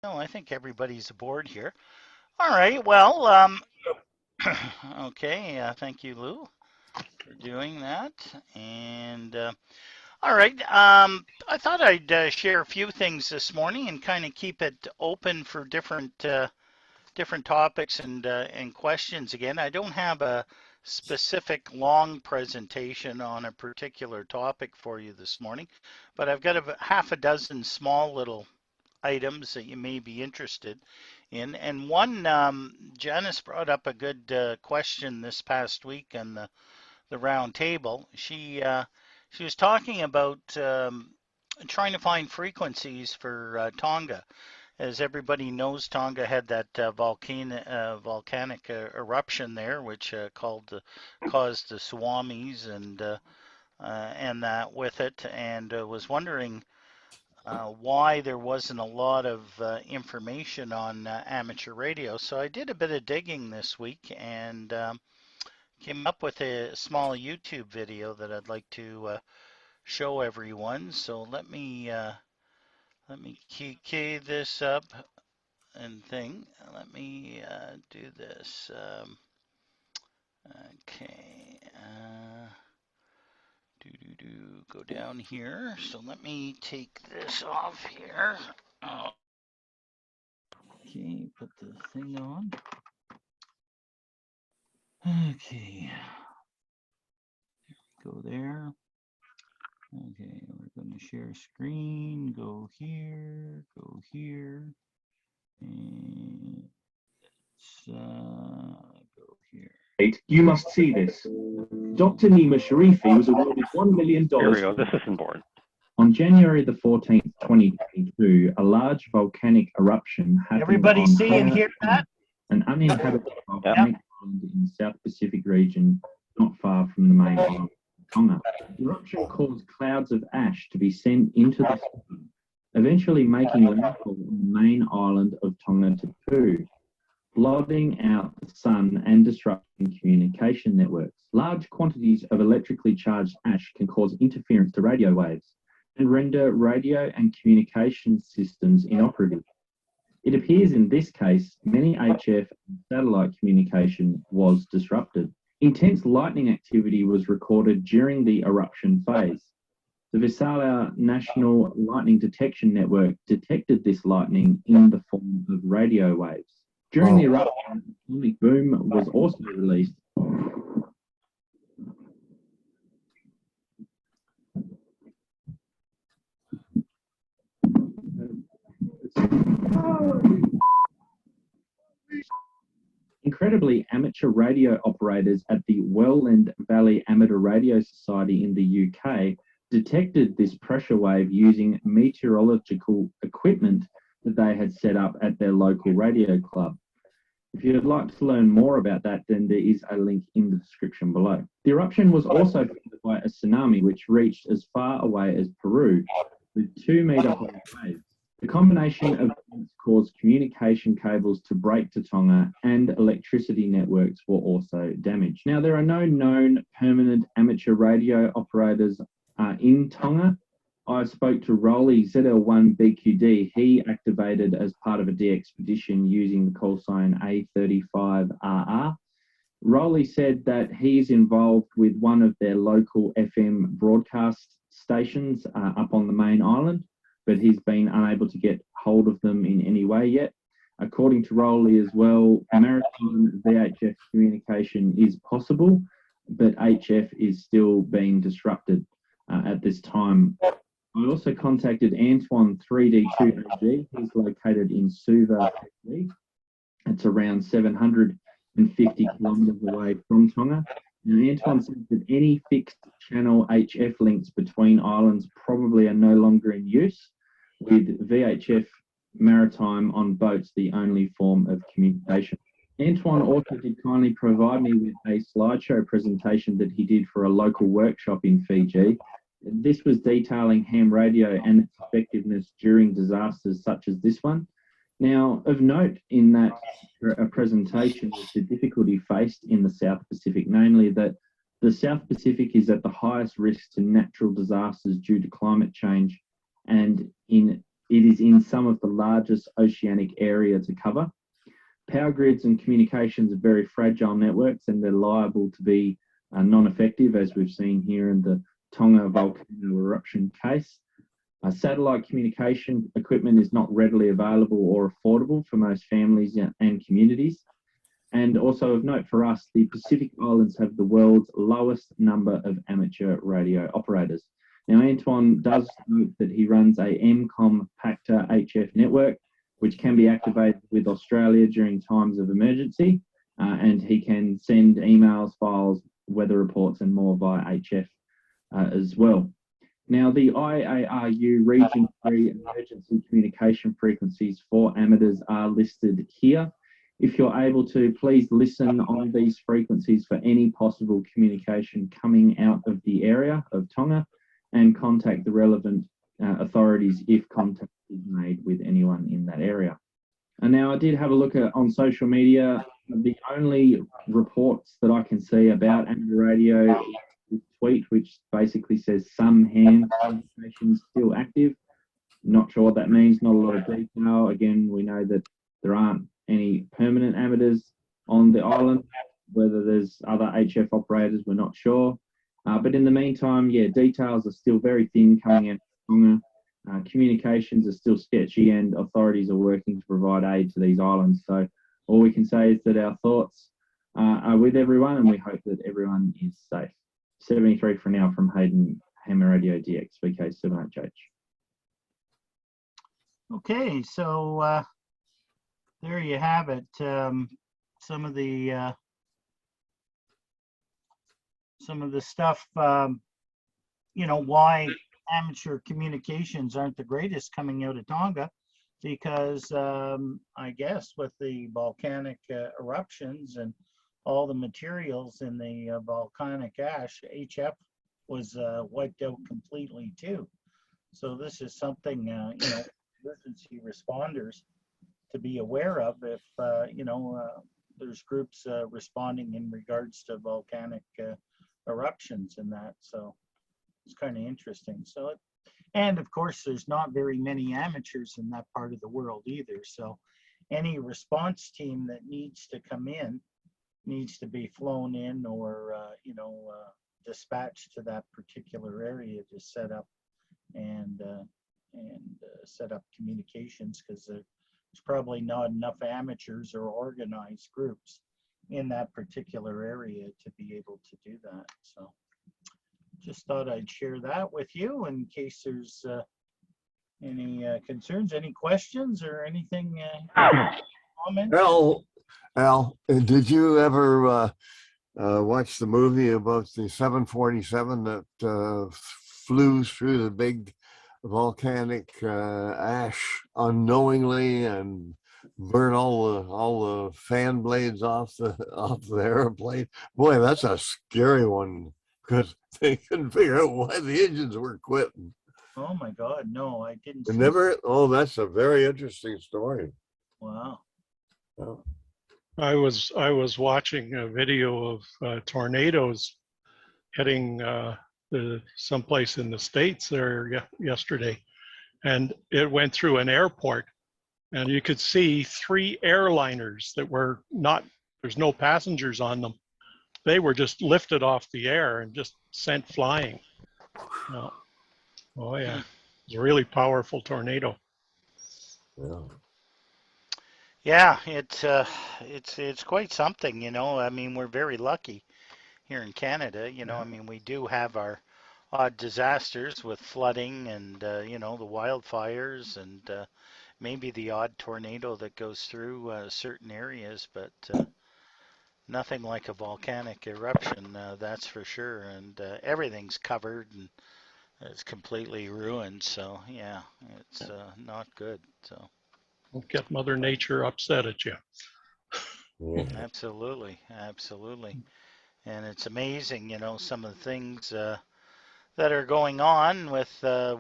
No, I think everybody's aboard here. All right. Well, okay. Thank you, Lou, for doing that. And all right. I thought I'd share a few things this morning and kind of keep it open for different topics and questions. Again, I don't have a specific long presentation on a particular topic for you this morning, but I've got a half a dozen small little items that you may be interested in. And one, Janice brought up a good question this past week on the round table. She was talking about trying to find frequencies for Tonga. As everybody knows, Tonga had that volcanic eruption there, which caused the tsunamis and that with it, and was wondering why there wasn't a lot of information on amateur radio. So I did a bit of digging this week and came up with a small YouTube video that I'd like to show everyone. So let me key this up and thing. Let me do this. Okay. Go down here. So let me take this off here. Oh. Okay, put the thing on. Okay. Go there. Okay, we're going to share screen. Go here, and go here. You must see this. Dr. Nima Sharifi was awarded $1 million. Here we go. This isn't boring. On January the 14th, 2022, a large volcanic eruption happened. Everybody see and hear that? An uninhabited volcanic island in the South Pacific region, not far from the main island of Tonga. The eruption caused clouds of ash to be sent into the sky, eventually making landfall on the main island of Tonga, blotting out the sun and disrupting communication networks. Large quantities of electrically charged ash can cause interference to radio waves and render radio and communication systems inoperative. It appears in this case, many HF and satellite communication was disrupted. Intense lightning activity was recorded during the eruption phase. The Visalia National Lightning Detection Network detected this lightning in the form of radio waves. During the eruption, a sonic boom was also released. Incredibly, amateur radio operators at the Welland Valley Amateur Radio Society in the UK detected this pressure wave using meteorological equipment that they had set up at their local radio club. If you'd like to learn more about that, then there is a link in the description below. The eruption was also followed by a tsunami which reached as far away as Peru with 2-metre high waves. The combination of events caused communication cables to break to Tonga and electricity networks were also damaged. Now, there are no known permanent amateur radio operators in Tonga. I spoke to Rolly ZL1BQD. He activated as part of a de-expedition using the call sign A35RR. Rolly said that he is involved with one of their local FM broadcast stations up on the main island, but he's been unable to get hold of them in any way yet. According to Rolly as well, maritime VHF communication is possible, but HF is still being disrupted at this time. I also contacted Antoine 3D2AG. He's located in Suva. It's around 750 kilometres away from Tonga. Now, Antoine said that any fixed channel HF links between islands probably are no longer in use, with VHF maritime on boats the only form of communication. Antoine also did kindly provide me with a slideshow presentation that he did for a local workshop in Fiji. This was detailing ham radio and its effectiveness during disasters such as this one. Now, of note in that presentation was the difficulty faced in the South Pacific, namely that the South Pacific is at the highest risk to natural disasters due to climate change, and in it is in some of the largest oceanic area to cover. Power grids and communications are very fragile networks, and they're liable to be non-effective, as we've seen here in the Tonga volcano eruption case. Satellite communication equipment is not readily available or affordable for most families and communities. And also of note for us, the Pacific Islands have the world's lowest number of amateur radio operators. Now, Antoine does note that he runs a MCOM PACTA HF network, which can be activated with Australia during times of emergency, and he can send emails, files, weather reports, and more via HF as well. Now, the IARU Region 3 emergency communication frequencies for amateurs are listed here. If you're able to, please listen on these frequencies for any possible communication coming out of the area of Tonga, and contact the relevant authorities if contact is made with anyone in that area. And now I did have a look on social media. The only reports that I can see about amateur radio is this tweet, which basically says some hand communication still active. Not sure what that means, not a lot of detail. Again, we know that there aren't any permanent amateurs on the island. Whether there's other HF operators, we're not sure. But in the meantime, yeah, details are still very thin coming out of Tonga. Communications are still sketchy, and authorities are working to provide aid to these islands. So all we can say is that our thoughts are with everyone, and we hope that everyone is safe. 73 for now from Hayden, Hammer Radio DX, VK78H. Okay, so there you have it. Some of the stuff, you know, why amateur communications aren't the greatest coming out of Tonga, because I guess with the volcanic eruptions and all the materials in the volcanic ash, HF was wiped out completely too. So this is something, you know, emergency responders to be aware of if, you know, there's groups responding in regards to volcanic eruptions and that. So it's kind of interesting. So, and of course, there's not very many amateurs in that part of the world either. So any response team that needs to come in needs to be flown in or, you know, dispatched to that particular area to set up and set up communications, because there's probably not enough amateurs or organized groups in that particular area to be able to do that. So just thought I'd share that with you in case there's any concerns, any questions, or anything. Comments? Al, did you ever watch the movie about the 747 that flew through the big volcanic ash unknowingly and burned all the fan blades off the airplane? Boy, that's a scary one, because they couldn't figure out why the engines were quitting. Oh my God, no, I didn't. Never. Oh, that's a very interesting story. Wow. Oh. I was watching a video of tornadoes hitting someplace in the States there yesterday, and it went through an airport, and you could see 3 airliners that were not, there's no passengers on them. They were just lifted off the air and just sent flying. No. Oh yeah, it's a really powerful tornado. Yeah. Yeah, it's quite something, you know. I mean, we're very lucky here in Canada, you know. I mean, we do have our odd disasters with flooding and you know, the wildfires and maybe the odd tornado that goes through certain areas, but nothing like a volcanic eruption, that's for sure. And everything's covered and it's completely ruined. So yeah, it's not good. So. Don't get Mother Nature upset at you. Yeah. Absolutely, absolutely. And it's amazing, you know, some of the things that are going on with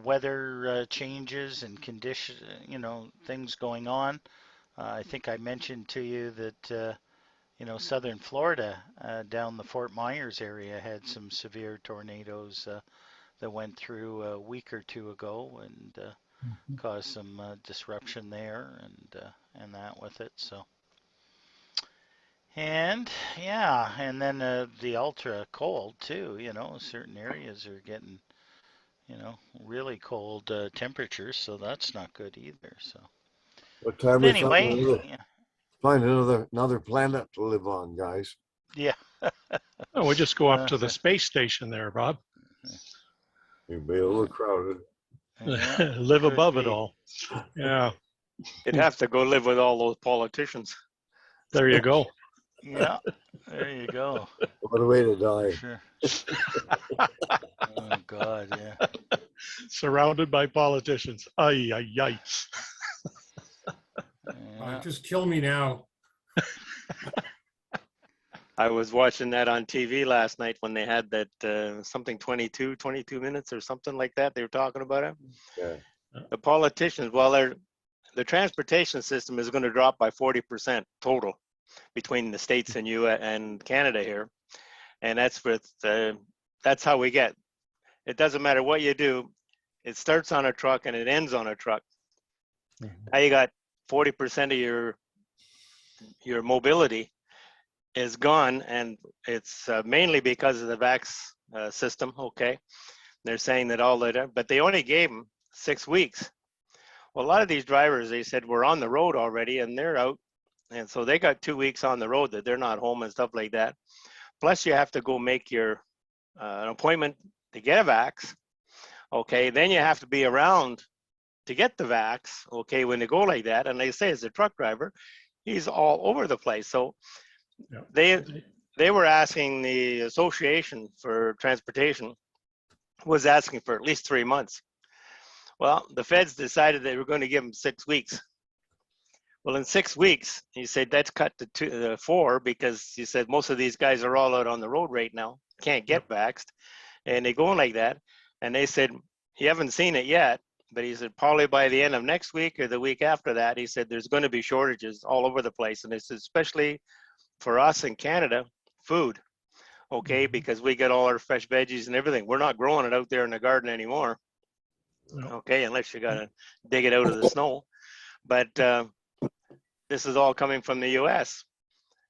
weather changes and condition, you know, things going on. I think I mentioned to you that, you know, southern Florida, down the Fort Myers area, had some severe tornadoes that went through a week or two ago. And cause some disruption there and that with it. So and yeah, and then the ultra cold too. Certain areas are getting really cold temperatures, so that's not good either. So, What time but we find anyway, yeah, another planet to live on, guys? yeah. Oh, we just go up Uh, to the space station there, Bob. You'd be overcrowded. yeah, Live could above it be. all. Yeah, You'd have to go live with all those politicians. there you go. Yeah, there you go. What a way to For die. sure. Oh God, yeah. Surrounded by politicians. Ay, ay, ay. Yeah. Just kill me now. I was watching that on TV last night when they had that something 22 minutes or something like that. They were talking about it. Yeah. The politicians, well, the transportation system is going to drop by 40% total between the States and you and Canada here. And that's that's how we get. It doesn't matter what you do. It starts on a truck and it ends on a truck. Now you got 40% of your mobility is gone, and it's mainly because of the vax system. Okay, they're saying that but they only gave them 6 weeks. Well, a lot of these drivers, they said, we're on the road already, and they're out, and so they got 2 weeks on the road that they're not home and stuff like that. Plus, you have to go make your an appointment to get a vax. Okay, then you have to be around to get the vax. Okay, when they go like that, and they say as a truck driver, he's all over the place. So they were asking, the Association for Transportation was asking for at least 3 months. Well, the feds decided they were going to give them 6 weeks. Well, in 6 weeks, he said that's cut to 4, because he said most of these guys are all out on the road right now, can't get vaxxed, and they going like that. And they said, you haven't seen it yet, but he said probably by the end of next week or the week after that, he said there's going to be shortages all over the place. And it's especially for us in Canada, food, okay, because we get all our fresh veggies and everything. We're not growing it out there in the garden anymore, okay, unless you got to dig it out of the snow. But this is all coming from the US,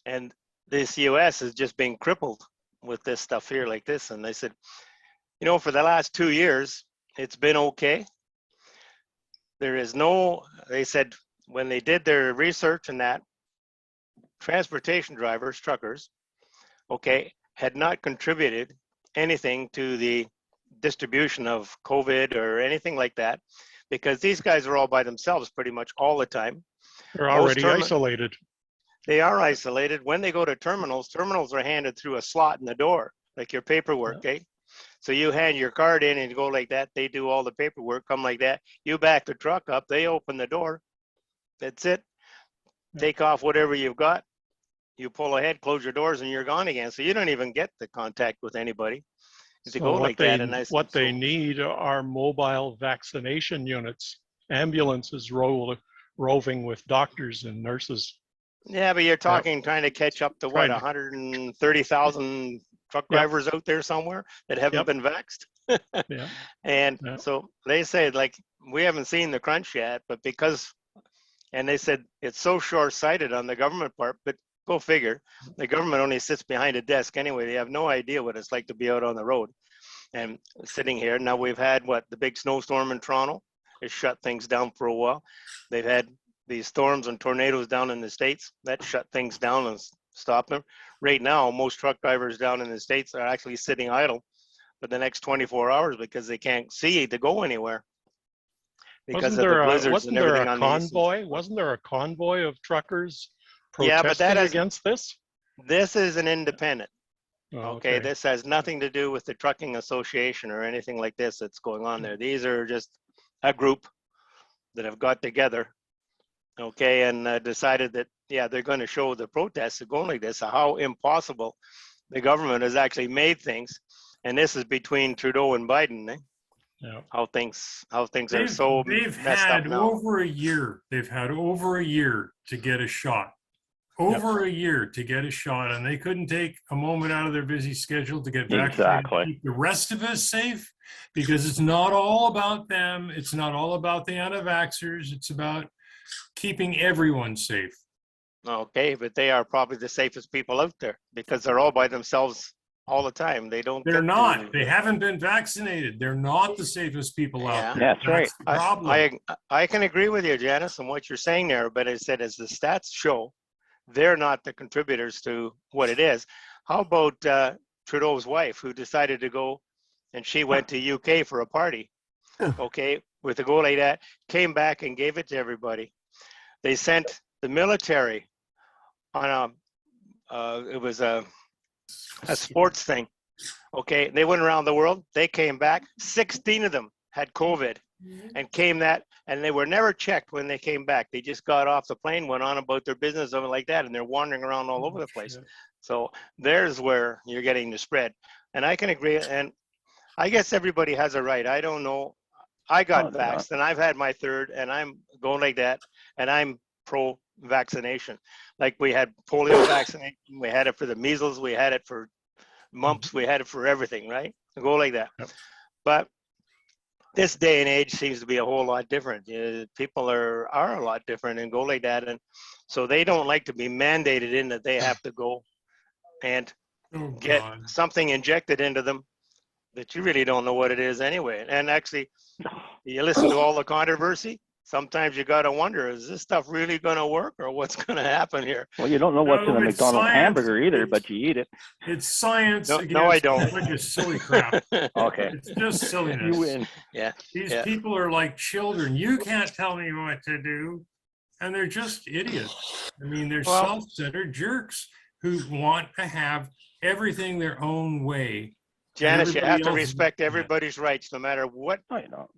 and this US is just being crippled with this stuff here like this. And they said, for the last 2 years, it's been okay. There is they said when they did their research and that, transportation drivers, truckers, okay, had not contributed anything to the distribution of COVID or anything like that, because these guys are all by themselves pretty much all the time. They're already isolated. They are isolated. When they go to terminals are handed through a slot in the door, like your paperwork, eh? So you hand your card in and you go like that. They do all the paperwork, come like that. You back the truck up, they open the door. That's it. Take off whatever you've got. You pull ahead, close your doors, and you're gone again. So you don't even get the contact with anybody. So go like that, and what they need are mobile vaccination units, ambulances roving with doctors and nurses. Yeah, but you're talking trying to catch up to what, 130,000 truck drivers out there somewhere that haven't been vaxxed. And so they say, like, we haven't seen the crunch yet, but and they said it's so short-sighted on the government part, but go figure, the government only sits behind a desk anyway. They have no idea what it's like to be out on the road and sitting here. Now we've had the big snowstorm in Toronto. It shut things down for a while. They've had these storms and tornadoes down in the States that shut things down and stopped them. Right now, most truck drivers down in the States are actually sitting idle for the next 24 hours because they can't see to go anywhere. Because of the blizzards and everything on the east. Wasn't there a convoy of truckers protesting against this? This is an independent. Okay, this has nothing to do with the trucking association or anything like this that's going on there. These are just a group that have got together, and decided that, they're going to show the protests that go like this, how impossible the government has actually made things. And this is between Trudeau and Biden, eh? How things are so messed up now. They've had over a year to get a shot. over a year to get a shot, and they couldn't take a moment out of their busy schedule to get vaccinated Exactly. to keep the rest of us safe, because it's not all about them. It's not all about the anti-vaxxers. It's about keeping everyone safe. Okay, but they are probably the safest people out there because they're all by themselves all the time. They don't They're get not. to, They haven't been vaccinated. They're not the safest people out there. That's right. The problem. I can agree with you, Janice, on what you're saying there, but I said as the stats show, they're not the contributors to what it is. How about Trudeau's wife, who decided to go and she went to UK for a party, okay, with a goal like that, came back and gave it to everybody. They sent the military on it was a sports thing, okay? They went around the world. They came back. 16 of them had COVID and and they were never checked when they came back. They just got off the plane, went on about their business, something like that, and they're wandering around all over the place. So there's where you're getting the spread. And I can agree. And I guess everybody has a right. I don't know. I got vaxxed and I've had my third and I'm going like that. And I'm pro-vaccination. Like we had polio vaccination, we had it for the measles, we had it for mumps, we had it for everything, right? Go like that. Yep. But this day and age seems to be a whole lot different. People are a lot different and go like that. And so they don't like to be mandated in that they have to go and get something injected into them that you really don't know what it is anyway. And actually, you listen to all the controversy, sometimes you got to wonder, is this stuff really going to work or what's going to happen here? Well, you don't know what's in a McDonald's hamburger either, but you eat it. It's science. No, I don't. It's like a silly crap. Okay. It's just silliness. You win. Yeah. These people are like children. You can't tell me what to do. And they're just idiots. I mean, they're self-centered jerks who want to have everything their own way. Janice, you have to respect everybody's rights, no matter what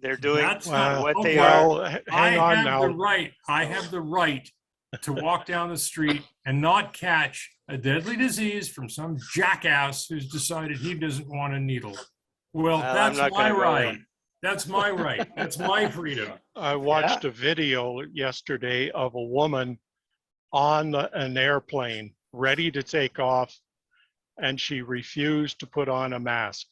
they're doing, what they are. Hang on now. I have the right to walk down the street and not catch a deadly disease from some jackass who's decided he doesn't want a needle. Well, that's my right. That's my right. That's my freedom. I watched a video yesterday of a woman on an airplane ready to take off, and she refused to put on a mask.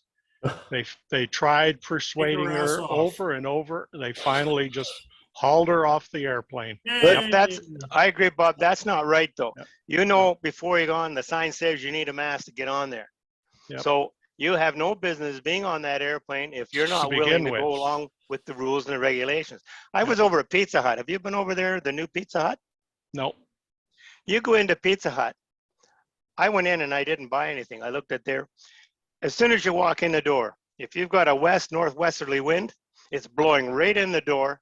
They tried persuading her over and over. They finally just hauled her off the airplane. I agree, Bob. That's not right, though. You know, before you go on, the sign says you need a mask to get on there. So you have no business being on that airplane if you're not willing to go along with the rules and the regulations. I was over at Pizza Hut. Have you been over there, the new Pizza Hut? No. You go into Pizza Hut. I went in and I didn't buy anything. I looked at there. As soon as you walk in the door, if you've got a northwesterly wind, it's blowing right in the door.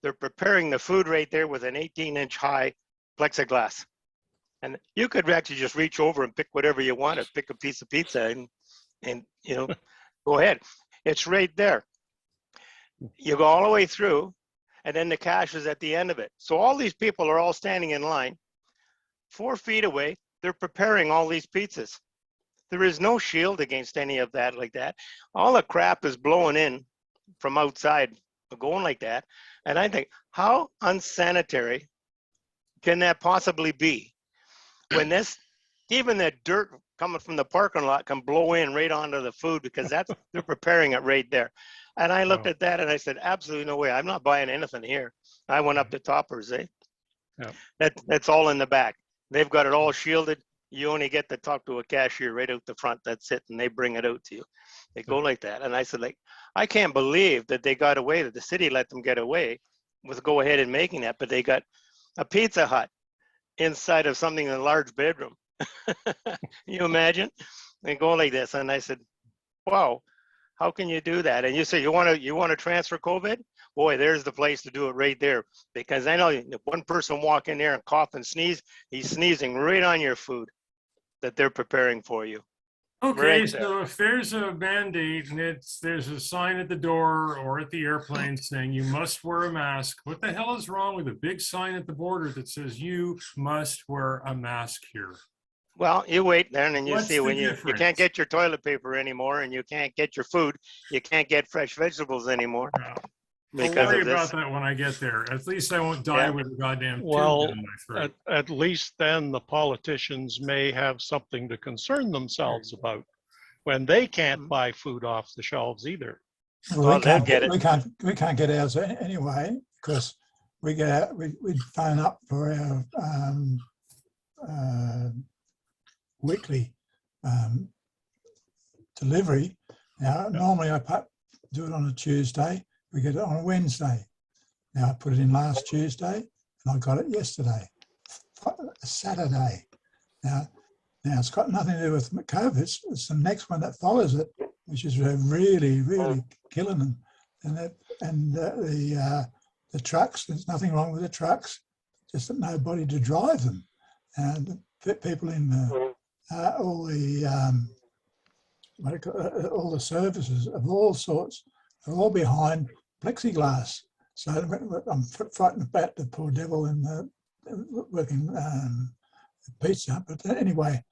They're preparing the food right there with an 18-inch high plexiglass. And you could actually just reach over and pick whatever you want, pick a piece of pizza and you know, go ahead. It's right there. You go all the way through, and then the cash is at the end of it. So all these people are all standing in line, 4 feet away. They're preparing all these pizzas. There is no shield against any of that like that. All the crap is blowing in from outside, going like that. And I think, how unsanitary can that possibly be? When even the dirt coming from the parking lot can blow in right onto the food because they're preparing it right there. And I looked at that and I said, absolutely no way. I'm not buying anything here. I went up to Toppers, That's all in the back. They've got it all shielded. You only get to talk to a cashier right out the front. That's it. And they bring it out to you. They go like that. And I said, I can't believe that they got away, that the city let them get away with go ahead and making that. But they got a Pizza Hut inside of something in a large bedroom. You imagine? They go like this. And I said, wow, how can you do that? And you say, you want to transfer COVID? Boy, there's the place to do it right there. Because I know if one person walk in there and cough and sneeze, he's sneezing right on your food that they're preparing for you. Okay, so if there's a mandate and there's a sign at the door or at the airplane saying you must wear a mask, what the hell is wrong with a big sign at the border that says you must wear a mask here? Well, you wait there and then you What's see when you difference? can't get your toilet paper anymore and you can't get your food, you can't get fresh vegetables anymore. I'll because worry of about this. that when I get there. At least I won't die Yeah. with a goddamn tube Well, down my throat. at least then the politicians may have something to concern themselves about when they can't buy food off the shelves either. Well, Well, they'll get it. we can't get ours anyway because we get out. We phone up for our weekly delivery. Now, normally I do it on a Tuesday. We get it on a Wednesday. Now I put it in last Tuesday, and I got it yesterday, Saturday. Now it's got nothing to do with COVID. It's the next one that follows it, which is really killing them. And the trucks. There's nothing wrong with the trucks, just that nobody to drive them. And the people in all the services of all sorts are all behind plexiglass. So I'm frightened about the poor devil in the working pizza. But anyway,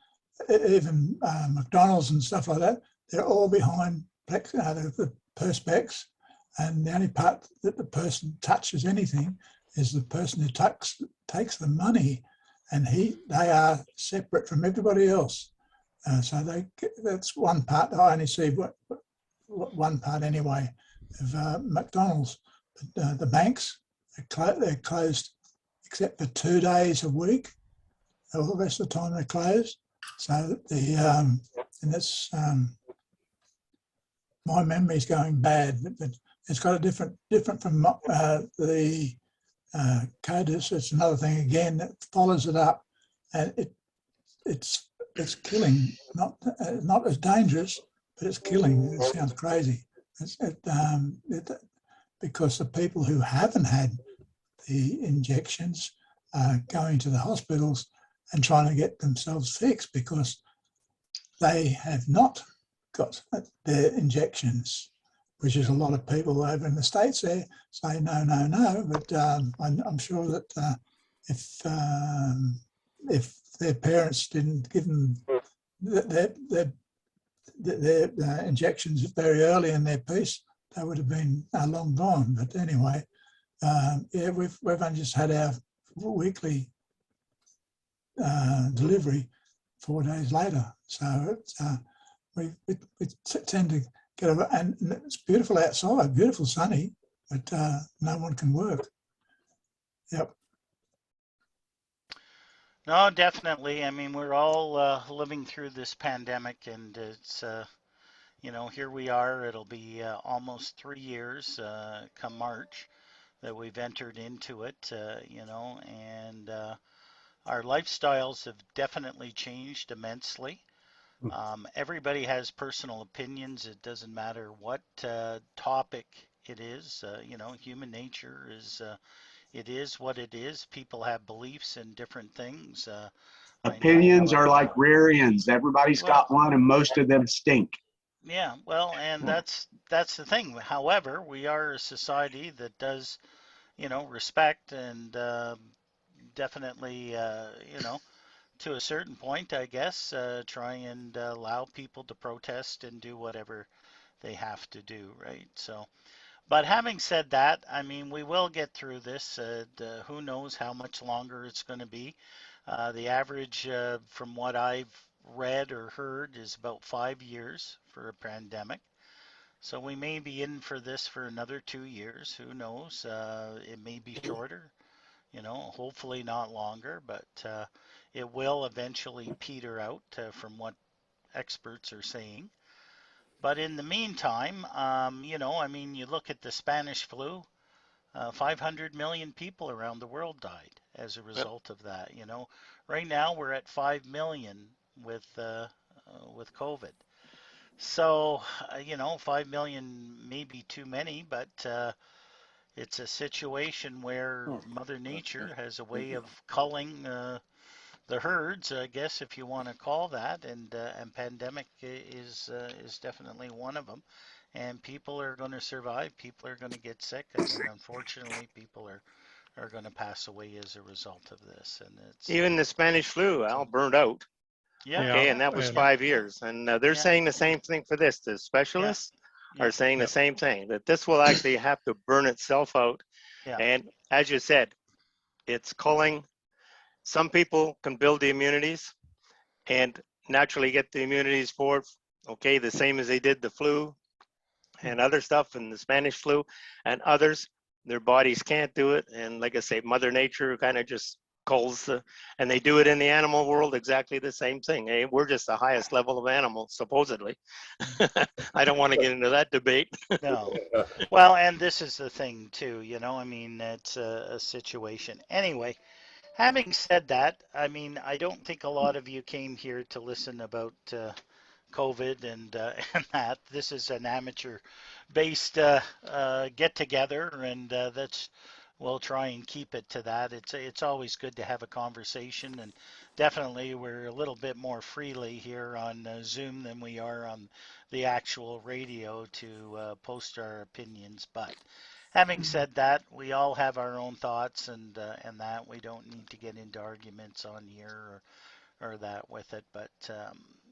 even McDonald's and stuff like that, they're all behind the perspex, and the only part that the person touches anything is the person who takes the money, and they are separate from everybody else. So that's one part. I only see one part anyway of McDonald's. But the banks, they're closed except for 2 days a week. All the rest of the time they're closed. So and that's my memory's going bad, but it's got a different from the CODIS. It's another thing again that follows it up, and it's killing. Not as dangerous, but it's killing. It sounds crazy. Because the people who haven't had the injections are going to the hospitals and trying to get themselves fixed because they have not got their injections, which is a lot of people over in the States there say no. But I'm sure that if their parents didn't give them their injections very early in their piece, they would have been long gone. But anyway, we've only just had our weekly delivery 4 days later. So we tend to get over, and it's beautiful outside, beautiful sunny, but no one can work. Yep. No, definitely. I mean, we're all living through this pandemic, and it's here we are. It'll be almost 3 years come March that we've entered into it, and our lifestyles have definitely changed immensely. Everybody has personal opinions. It doesn't matter what topic it is. Human nature is, it is what it is. People have beliefs in different things. Opinions are like rear ends. Everybody's got one, and most of them stink. Yeah, well, and that's the thing. However, we are a society that does, respect and definitely, to a certain point, I guess, try and allow people to protest and do whatever they have to do, right? So, but having said that, I mean, we will get through this. Who knows how much longer it's going to be. The average, from what I've read or heard, is about 5 years for a pandemic. So we may be in for this for another 2 years. Who knows? It may be shorter, hopefully not longer, but it will eventually peter out from what experts are saying. But in the meantime, you look at the Spanish flu, 500 million people around the world died as a result of that. Right now we're at 5 million with COVID. So, 5 million may be too many, but it's a situation where Mother Nature has a way of culling the herds, I guess, if you want to call that, and pandemic is definitely one of them. And people are going to survive. People are going to get sick, and then unfortunately, people are going to pass away as a result of this. And it's even the Spanish flu, Al, burned out. Yeah. Okay, and that was 5 years. And they're saying the same thing for this. The specialists are saying the same thing, that this will actually have to burn itself out. Yeah. And as you said, it's culling. Some people can build the immunities and naturally get the immunities for it, okay, the same as they did the flu and other stuff and the Spanish flu, and others, their bodies can't do it. And like I say, Mother Nature kind of just culls and they do it in the animal world exactly the same thing. Hey, we're just the highest level of animals, supposedly. I don't want to get into that debate. No. Well, and this is the thing too, you know, I mean, it's a situation. Anyway, having said that, I mean, I don't think a lot of you came here to listen about COVID and and that. This is an amateur-based get-together, and that's we'll try and keep it to that. It's always good to have a conversation, and definitely we're a little bit more freely here on Zoom than we are on the actual radio to post our opinions. But having said that, we all have our own thoughts, and that we don't need to get into arguments on here or that with it. But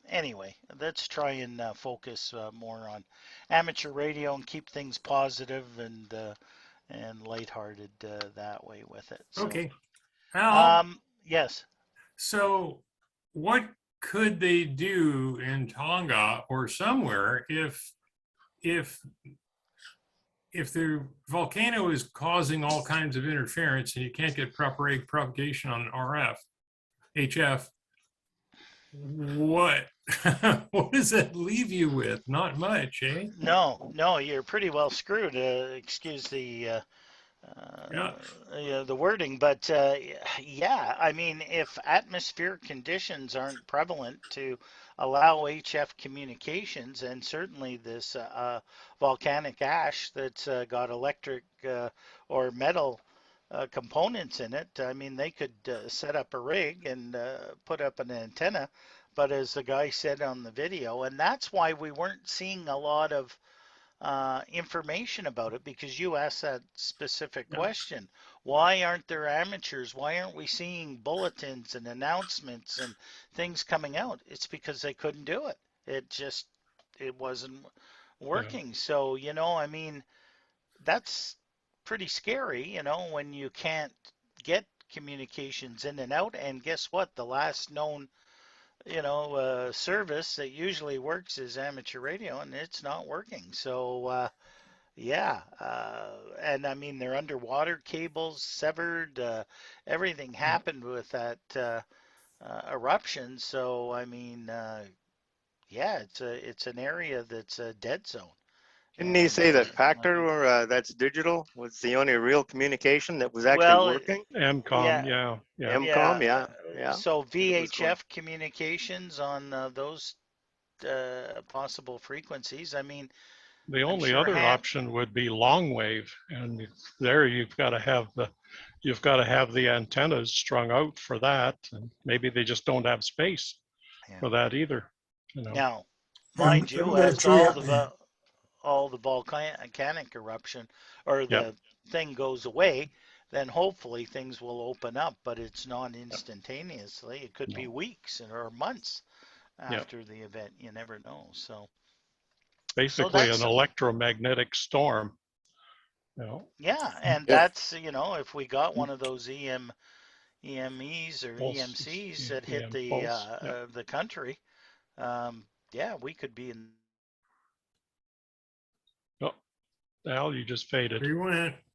anyway, let's try and focus more on amateur radio and keep things positive and lighthearted that way with it. So, Okay. Al, yes. so what could they do in Tonga or somewhere if the volcano is causing all kinds of interference and you can't get proper propagation on HF, what what does that leave you with? Not much, eh? No, you're pretty well screwed. Excuse the the wording, but yeah, I mean, if atmospheric conditions aren't prevalent to allow HF communications, and certainly this volcanic ash that's got electric or metal components in it, I mean, they could set up a rig and put up an antenna, but as the guy said on the video, and that's why we weren't seeing a lot of information about it, because you asked that specific question. Why aren't there amateurs? Why aren't we seeing bulletins and announcements and things coming out? It's because they couldn't do it. It wasn't working. So, you know, I mean, that's pretty scary, you know, when you can't get communications in and out. And guess what? The last known service that usually works is amateur radio, and it's not working. So, yeah. And I mean, their underwater cables severed. Everything happened with that eruption. So, I mean, yeah, it's an area that's a dead zone. Didn't he say that Pactor, or that's digital, was the only real communication that was actually working? MCOM, yeah. MCOM, yeah. So VHF communications on those possible frequencies. I mean, the only other option would be long wave, and there you've got to have the antennas strung out for that, and maybe they just don't have space for that either. You know. Now, mind you, as all the volcanic eruption or the thing goes away, then hopefully things will open up, but it's not instantaneously. It could be weeks or months after the event. You never know. So basically an electromagnetic storm. You know? Yeah, and that's, you know, if we got one of those EMEs or EMCs that hit the country, yeah, we could be in. Oh, Al, you just faded. You went.